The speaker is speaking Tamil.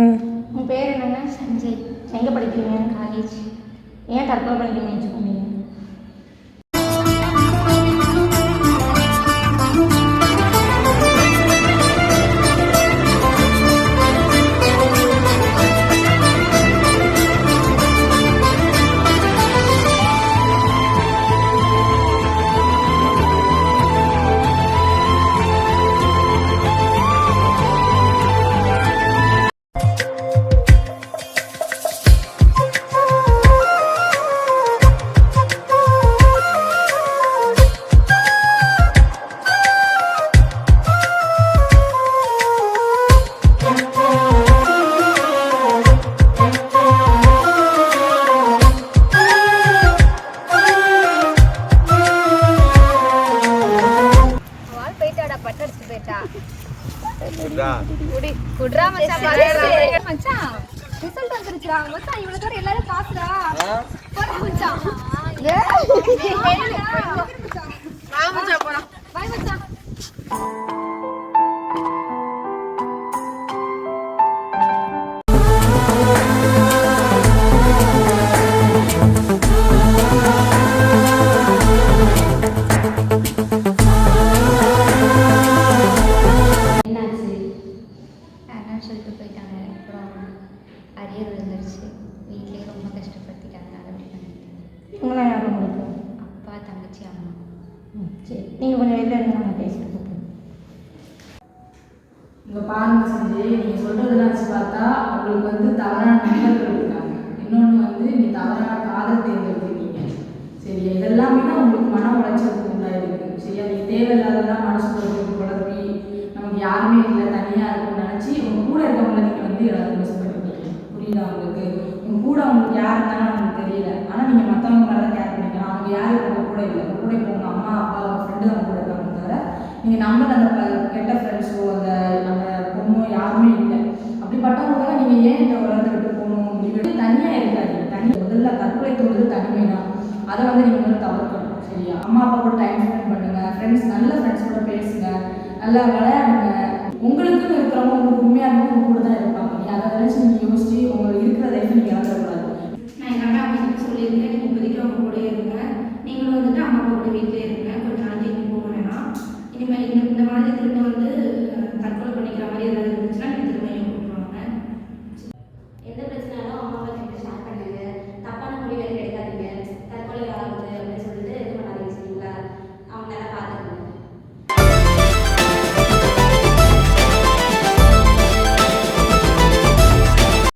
உங்கள் பேர் என்னங்க? சஞ்சய். எங்கே படிக்கிறீங்க? காலேஜ். ஏன் தற்கொலை பண்ணிக்க முயற்சி பண்ணீங்க? எல்லாரும் பாக்குறா சொல்லிட்டு போயிட்டாங்க. அப்புறம் அரியர் விழுந்துருச்சு. வீட்லேயே ரொம்ப கஷ்டப்படுத்திட்டாங்க. அதை அப்படி பண்ணிட்டேன். இவங்களாம் யாரும் உங்களுக்கு? அப்பா, தங்கச்சி, அம்மா. சரி, நீங்கள் கொஞ்சம் வெளில இருந்து நாங்கள் பேசிட்டு இருக்கோம். உங்கள் பாருங்க செஞ்சு நீங்கள் சொல்கிறதெல்லாம் வச்சு பார்த்தா உங்களுக்கு வந்து தவறான நண்பர்கள் இருக்காங்க. இன்னொன்று வந்து நீ தவறான காதல் தேர்ந்தெடுத்துருக்கீங்க. சரி, இதெல்லாமே தான் உங்களுக்கு மன உளைச்சலுக்கு உண்டாயிருக்கு. சரியா, நீங்கள் தேவையில்லாததான் மனசு குழப்பி நமக்கு யாருமே இல்லை தனியாக இருக்குன்னு நினச்சி உங்கள் கூட இருக்கவங்கள நீங்கள் வந்து எல்லாரும் மிஸ் பண்ணிட்டீங்க. புரியுதா உங்களுக்கு? உங்கள் கூட அவங்களுக்கு யார் இருந்தாலும் அவங்களுக்கு தெரியல. ஆனால் நீங்கள் மற்றவங்க மேலே தான் கேர் பண்ணிக்கலாம். அவங்க யாரும் உங்கள் கூட இல்லை. உங்கள் கூட இப்போ உங்கள் அம்மா, அப்பா, ஃப்ரெண்டு அவங்க கூட இருக்காங்க தவிர நீங்கள் நம்பர் அந்த கெட்ட ஃப்ரெண்ட்ஸோ அந்த நம்ம பொண்ணோ யாருமே இல்லை. அப்படிப்பட்டவங்க நீங்கள் ஏன் இந்த உலகத்தை விட்டு போகணும் முடிவு தனியாக இருக்காதீங்க. முதல்ல தற்கொலை தோணுது தனிமை தான். அதை வந்து நீங்கள் வந்து தவிர்க்கணும். சரியா, அம்மா அப்பா கூட டைம் ஸ்பெண்ட் பண்ணுங்கள். ஃப்ரெண்ட்ஸ் நல்ல ஃப்ரெண்ட்ஸ் கூட பேசுங்க, நல்லா விளையாடுங்க. உங்களுக்குன்னு இருக்கிறவங்க உங்களுக்கு உண்மையாக